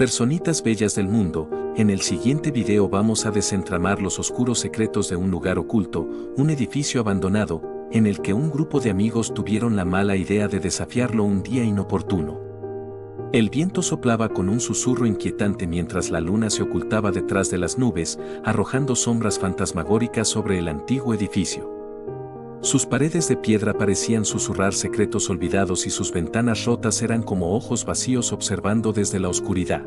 Personitas bellas del mundo, en el siguiente video vamos a desentramar los oscuros secretos de un lugar oculto, un edificio abandonado, en el que un grupo de amigos tuvieron la mala idea de desafiarlo un día inoportuno. El viento soplaba con un susurro inquietante mientras la luna se ocultaba detrás de las nubes, arrojando sombras fantasmagóricas sobre el antiguo edificio. Sus paredes de piedra parecían susurrar secretos olvidados y sus ventanas rotas eran como ojos vacíos observando desde la oscuridad.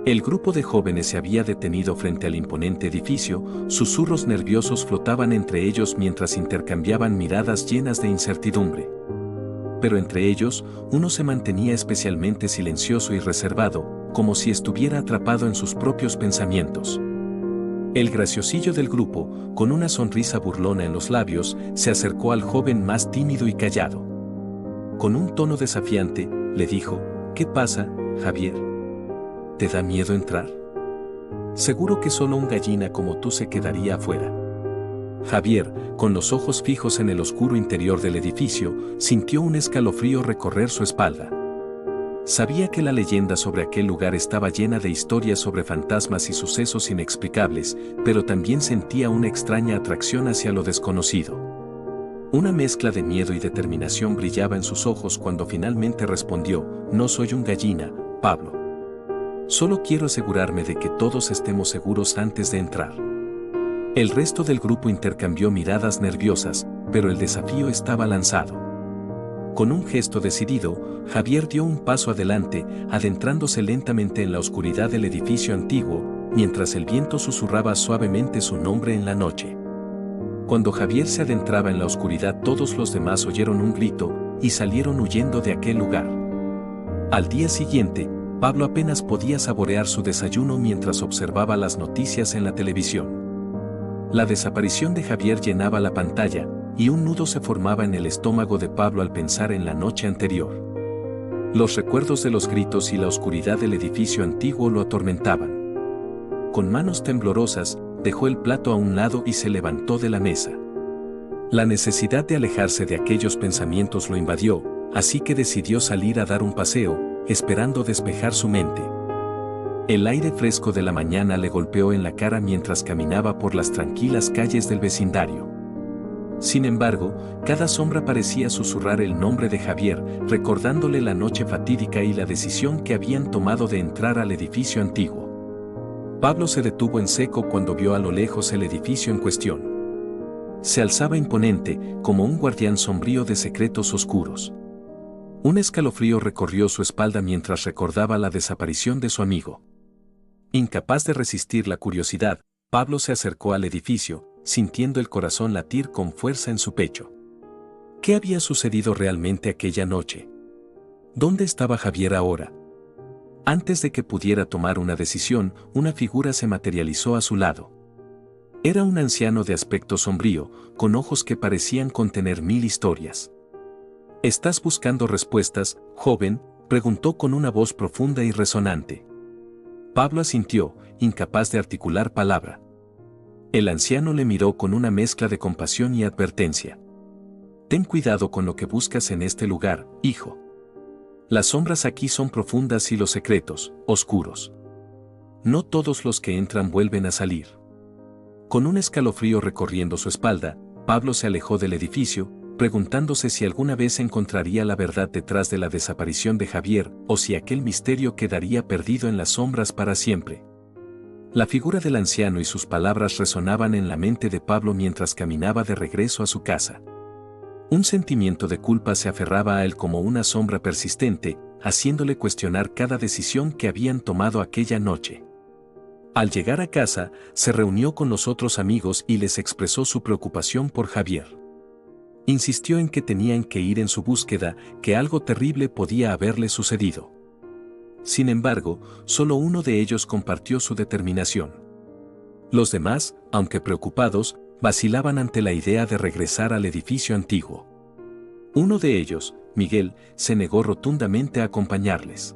El grupo de jóvenes se había detenido frente al imponente edificio, susurros nerviosos flotaban entre ellos mientras intercambiaban miradas llenas de incertidumbre. Pero entre ellos, uno se mantenía especialmente silencioso y reservado, como si estuviera atrapado en sus propios pensamientos. El graciosillo del grupo, con una sonrisa burlona en los labios, se acercó al joven más tímido y callado. Con un tono desafiante, le dijo: «¿Qué pasa, Javier? ¿Te da miedo entrar? Seguro que solo un gallina como tú se quedaría afuera». Javier, con los ojos fijos en el oscuro interior del edificio, sintió un escalofrío recorrer su espalda. Sabía que la leyenda sobre aquel lugar estaba llena de historias sobre fantasmas y sucesos inexplicables, pero también sentía una extraña atracción hacia lo desconocido. Una mezcla de miedo y determinación brillaba en sus ojos cuando finalmente respondió: «No soy un gallina, Pablo. Solo quiero asegurarme de que todos estemos seguros antes de entrar». El resto del grupo intercambió miradas nerviosas, pero el desafío estaba lanzado. Con un gesto decidido, Javier dio un paso adelante, adentrándose lentamente en la oscuridad del edificio antiguo, mientras el viento susurraba suavemente su nombre en la noche. Cuando Javier se adentraba en la oscuridad, todos los demás oyeron un grito y salieron huyendo de aquel lugar. Al día siguiente, Pablo apenas podía saborear su desayuno mientras observaba las noticias en la televisión. La desaparición de Javier llenaba la pantalla, y un nudo se formaba en el estómago de Pablo al pensar en la noche anterior. Los recuerdos de los gritos y la oscuridad del edificio antiguo lo atormentaban. Con manos temblorosas, dejó el plato a un lado y se levantó de la mesa. La necesidad de alejarse de aquellos pensamientos lo invadió, así que decidió salir a dar un paseo, esperando despejar su mente. El aire fresco de la mañana le golpeó en la cara mientras caminaba por las tranquilas calles del vecindario. Sin embargo, cada sombra parecía susurrar el nombre de Javier, recordándole la noche fatídica y la decisión que habían tomado de entrar al edificio antiguo. Pablo se detuvo en seco cuando vio a lo lejos el edificio en cuestión. Se alzaba imponente, como un guardián sombrío de secretos oscuros. Un escalofrío recorrió su espalda mientras recordaba la desaparición de su amigo. Incapaz de resistir la curiosidad, Pablo se acercó al edificio, sintiendo el corazón latir con fuerza en su pecho. ¿Qué había sucedido realmente aquella noche? ¿Dónde estaba Javier ahora? Antes de que pudiera tomar una decisión, una figura se materializó a su lado. Era un anciano de aspecto sombrío, con ojos que parecían contener 1000 historias. «¿Estás buscando respuestas, joven?», preguntó con una voz profunda y resonante. Pablo asintió, incapaz de articular palabra. El anciano le miró con una mezcla de compasión y advertencia. «Ten cuidado con lo que buscas en este lugar, hijo. Las sombras aquí son profundas y los secretos, oscuros. No todos los que entran vuelven a salir». Con un escalofrío recorriendo su espalda, Pablo se alejó del edificio, preguntándose si alguna vez encontraría la verdad detrás de la desaparición de Javier, o si aquel misterio quedaría perdido en las sombras para siempre. La figura del anciano y sus palabras resonaban en la mente de Pablo mientras caminaba de regreso a su casa. Un sentimiento de culpa se aferraba a él como una sombra persistente, haciéndole cuestionar cada decisión que habían tomado aquella noche. Al llegar a casa, se reunió con los otros amigos y les expresó su preocupación por Javier. Insistió en que tenían que ir en su búsqueda, que algo terrible podía haberle sucedido. Sin embargo, solo uno de ellos compartió su determinación. Los demás, aunque preocupados, vacilaban ante la idea de regresar al edificio antiguo. Uno de ellos, Miguel, se negó rotundamente a acompañarles.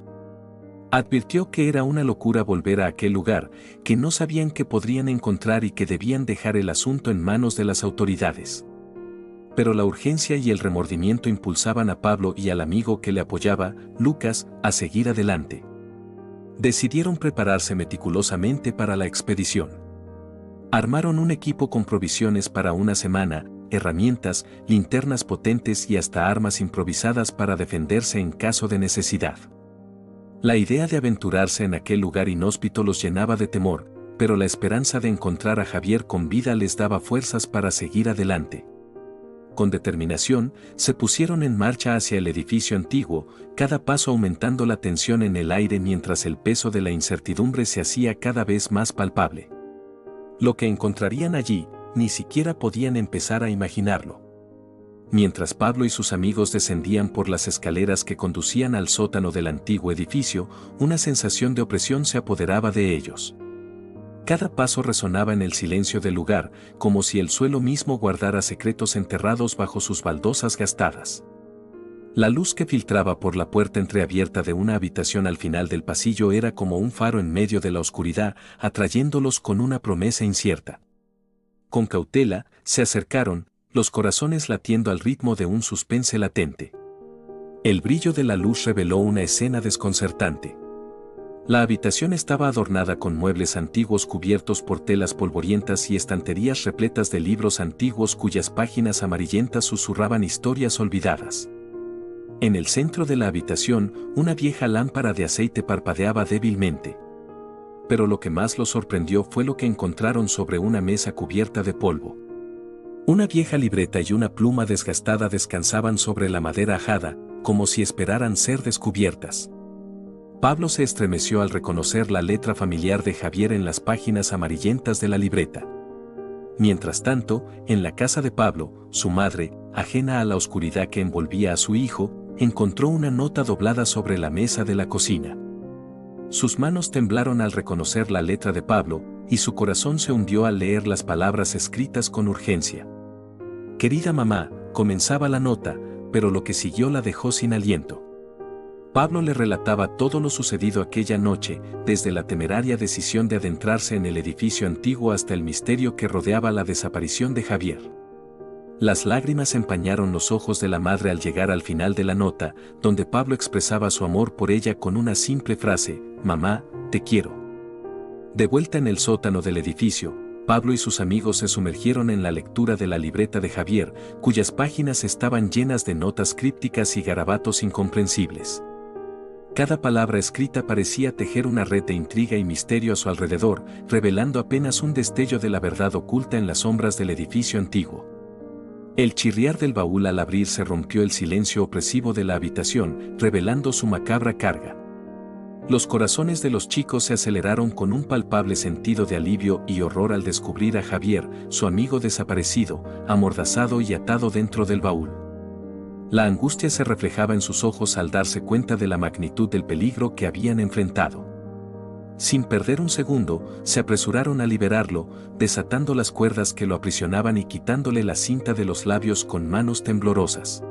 Advirtió que era una locura volver a aquel lugar, que no sabían qué podrían encontrar y que debían dejar el asunto en manos de las autoridades. Pero la urgencia y el remordimiento impulsaban a Pablo y al amigo que le apoyaba, Lucas, a seguir adelante. Decidieron prepararse meticulosamente para la expedición. Armaron un equipo con provisiones para una semana, herramientas, linternas potentes y hasta armas improvisadas para defenderse en caso de necesidad. La idea de aventurarse en aquel lugar inhóspito los llenaba de temor, pero la esperanza de encontrar a Javier con vida les daba fuerzas para seguir adelante. Con determinación, se pusieron en marcha hacia el edificio antiguo, cada paso aumentando la tensión en el aire mientras el peso de la incertidumbre se hacía cada vez más palpable. Lo que encontrarían allí, ni siquiera podían empezar a imaginarlo. Mientras Pablo y sus amigos descendían por las escaleras que conducían al sótano del antiguo edificio, una sensación de opresión se apoderaba de ellos. Cada paso resonaba en el silencio del lugar, como si el suelo mismo guardara secretos enterrados bajo sus baldosas gastadas. La luz que filtraba por la puerta entreabierta de una habitación al final del pasillo era como un faro en medio de la oscuridad, atrayéndolos con una promesa incierta. Con cautela, se acercaron, los corazones latiendo al ritmo de un suspense latente. El brillo de la luz reveló una escena desconcertante. La habitación estaba adornada con muebles antiguos cubiertos por telas polvorientas y estanterías repletas de libros antiguos cuyas páginas amarillentas susurraban historias olvidadas. En el centro de la habitación, una vieja lámpara de aceite parpadeaba débilmente. Pero lo que más los sorprendió fue lo que encontraron sobre una mesa cubierta de polvo. Una vieja libreta y una pluma desgastada descansaban sobre la madera ajada, como si esperaran ser descubiertas. Pablo se estremeció al reconocer la letra familiar de Javier en las páginas amarillentas de la libreta. Mientras tanto, en la casa de Pablo, su madre, ajena a la oscuridad que envolvía a su hijo, encontró una nota doblada sobre la mesa de la cocina. Sus manos temblaron al reconocer la letra de Pablo, y su corazón se hundió al leer las palabras escritas con urgencia. «Querida mamá», comenzaba la nota, pero lo que siguió la dejó sin aliento. Pablo le relataba todo lo sucedido aquella noche, desde la temeraria decisión de adentrarse en el edificio antiguo hasta el misterio que rodeaba la desaparición de Javier. Las lágrimas empañaron los ojos de la madre al llegar al final de la nota, donde Pablo expresaba su amor por ella con una simple frase: «Mamá, te quiero». De vuelta en el sótano del edificio, Pablo y sus amigos se sumergieron en la lectura de la libreta de Javier, cuyas páginas estaban llenas de notas crípticas y garabatos incomprensibles. Cada palabra escrita parecía tejer una red de intriga y misterio a su alrededor, revelando apenas un destello de la verdad oculta en las sombras del edificio antiguo. El chirriar del baúl al abrirse rompió el silencio opresivo de la habitación, revelando su macabra carga. Los corazones de los chicos se aceleraron con un palpable sentido de alivio y horror al descubrir a Javier, su amigo desaparecido, amordazado y atado dentro del baúl. La angustia se reflejaba en sus ojos al darse cuenta de la magnitud del peligro que habían enfrentado. Sin perder un segundo, se apresuraron a liberarlo, desatando las cuerdas que lo aprisionaban y quitándole la cinta de los labios con manos temblorosas.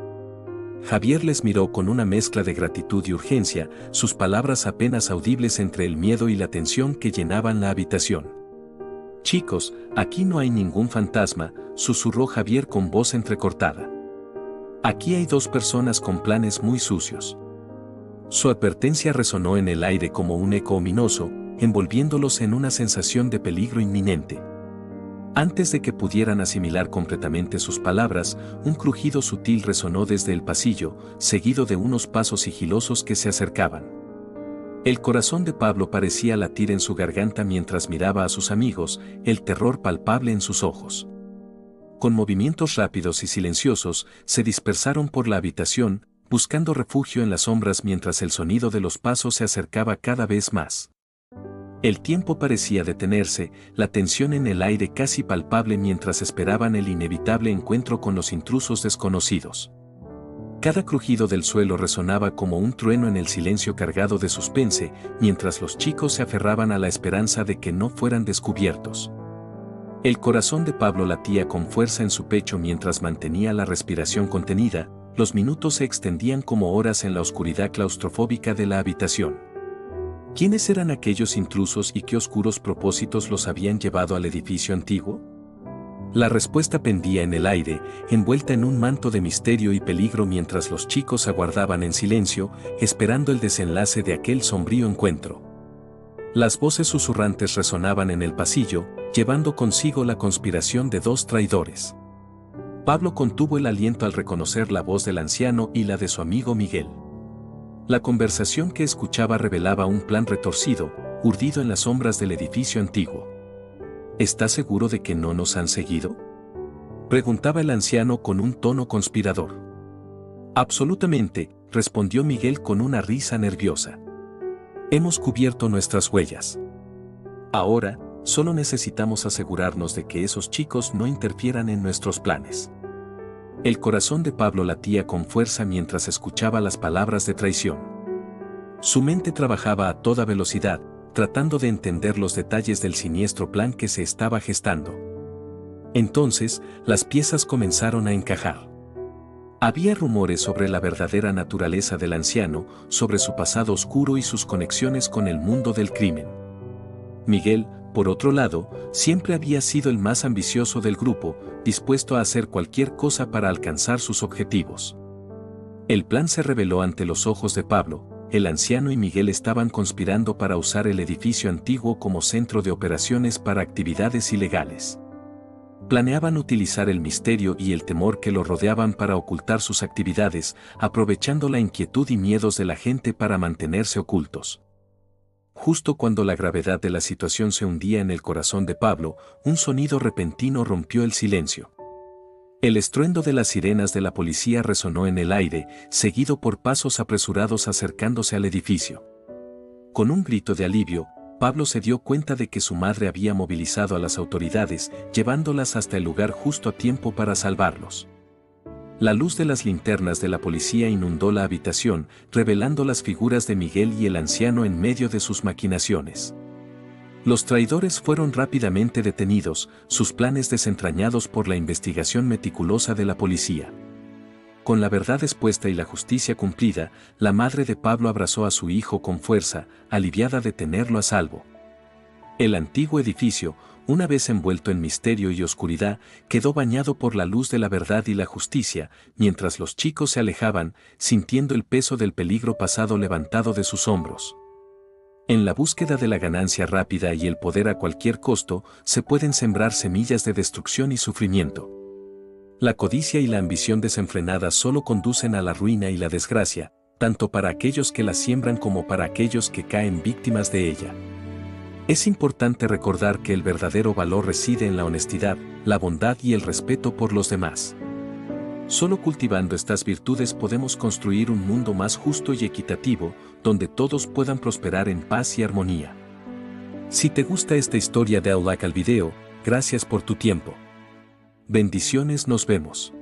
Javier les miró con una mezcla de gratitud y urgencia, sus palabras apenas audibles entre el miedo y la tensión que llenaban la habitación. «Chicos, aquí no hay ningún fantasma», susurró Javier con voz entrecortada. «Aquí hay dos personas con planes muy sucios». Su advertencia resonó en el aire como un eco ominoso, envolviéndolos en una sensación de peligro inminente. Antes de que pudieran asimilar completamente sus palabras, un crujido sutil resonó desde el pasillo, seguido de unos pasos sigilosos que se acercaban. El corazón de Pablo parecía latir en su garganta mientras miraba a sus amigos, el terror palpable en sus ojos. Con movimientos rápidos y silenciosos, se dispersaron por la habitación, buscando refugio en las sombras mientras el sonido de los pasos se acercaba cada vez más. El tiempo parecía detenerse, la tensión en el aire casi palpable mientras esperaban el inevitable encuentro con los intrusos desconocidos. Cada crujido del suelo resonaba como un trueno en el silencio cargado de suspense, mientras los chicos se aferraban a la esperanza de que no fueran descubiertos. El corazón de Pablo latía con fuerza en su pecho mientras mantenía la respiración contenida, los minutos se extendían como horas en la oscuridad claustrofóbica de la habitación. ¿Quiénes eran aquellos intrusos y qué oscuros propósitos los habían llevado al edificio antiguo? La respuesta pendía en el aire, envuelta en un manto de misterio y peligro mientras los chicos aguardaban en silencio, esperando el desenlace de aquel sombrío encuentro. Las voces susurrantes resonaban en el pasillo, llevando consigo la conspiración de dos traidores. Pablo contuvo el aliento al reconocer la voz del anciano y la de su amigo Miguel. La conversación que escuchaba revelaba un plan retorcido, urdido en las sombras del edificio antiguo. ¿Estás seguro de que no nos han seguido?, preguntaba el anciano con un tono conspirador. Absolutamente, respondió Miguel con una risa nerviosa. Hemos cubierto nuestras huellas. Ahora, solo necesitamos asegurarnos de que esos chicos no interfieran en nuestros planes. El corazón de Pablo latía con fuerza mientras escuchaba las palabras de traición. Su mente trabajaba a toda velocidad, tratando de entender los detalles del siniestro plan que se estaba gestando. Entonces, las piezas comenzaron a encajar. Había rumores sobre la verdadera naturaleza del anciano, sobre su pasado oscuro y sus conexiones con el mundo del crimen. Miguel, por otro lado, siempre había sido el más ambicioso del grupo, dispuesto a hacer cualquier cosa para alcanzar sus objetivos. El plan se reveló ante los ojos de Pablo. El anciano y Miguel estaban conspirando para usar el edificio antiguo como centro de operaciones para actividades ilegales. Planeaban utilizar el misterio y el temor que lo rodeaban para ocultar sus actividades, aprovechando la inquietud y miedos de la gente para mantenerse ocultos. Justo cuando la gravedad de la situación se hundía en el corazón de Pablo, un sonido repentino rompió el silencio. El estruendo de las sirenas de la policía resonó en el aire, seguido por pasos apresurados acercándose al edificio. Con un grito de alivio, Pablo se dio cuenta de que su madre había movilizado a las autoridades, llevándolas hasta el lugar justo a tiempo para salvarlos. La luz de las linternas de la policía inundó la habitación, revelando las figuras de Miguel y el anciano en medio de sus maquinaciones. Los traidores fueron rápidamente detenidos, sus planes desentrañados por la investigación meticulosa de la policía. Con la verdad expuesta y la justicia cumplida, la madre de Pablo abrazó a su hijo con fuerza, aliviada de tenerlo a salvo. El antiguo edificio, una vez envuelto en misterio y oscuridad, quedó bañado por la luz de la verdad y la justicia, mientras los chicos se alejaban, sintiendo el peso del peligro pasado levantado de sus hombros. En la búsqueda de la ganancia rápida y el poder a cualquier costo, se pueden sembrar semillas de destrucción y sufrimiento. La codicia y la ambición desenfrenada solo conducen a la ruina y la desgracia, tanto para aquellos que la siembran como para aquellos que caen víctimas de ella. Es importante recordar que el verdadero valor reside en la honestidad, la bondad y el respeto por los demás. Solo cultivando estas virtudes podemos construir un mundo más justo y equitativo, donde todos puedan prosperar en paz y armonía. Si te gusta esta historia, dale like al video. Gracias por tu tiempo. Bendiciones, nos vemos.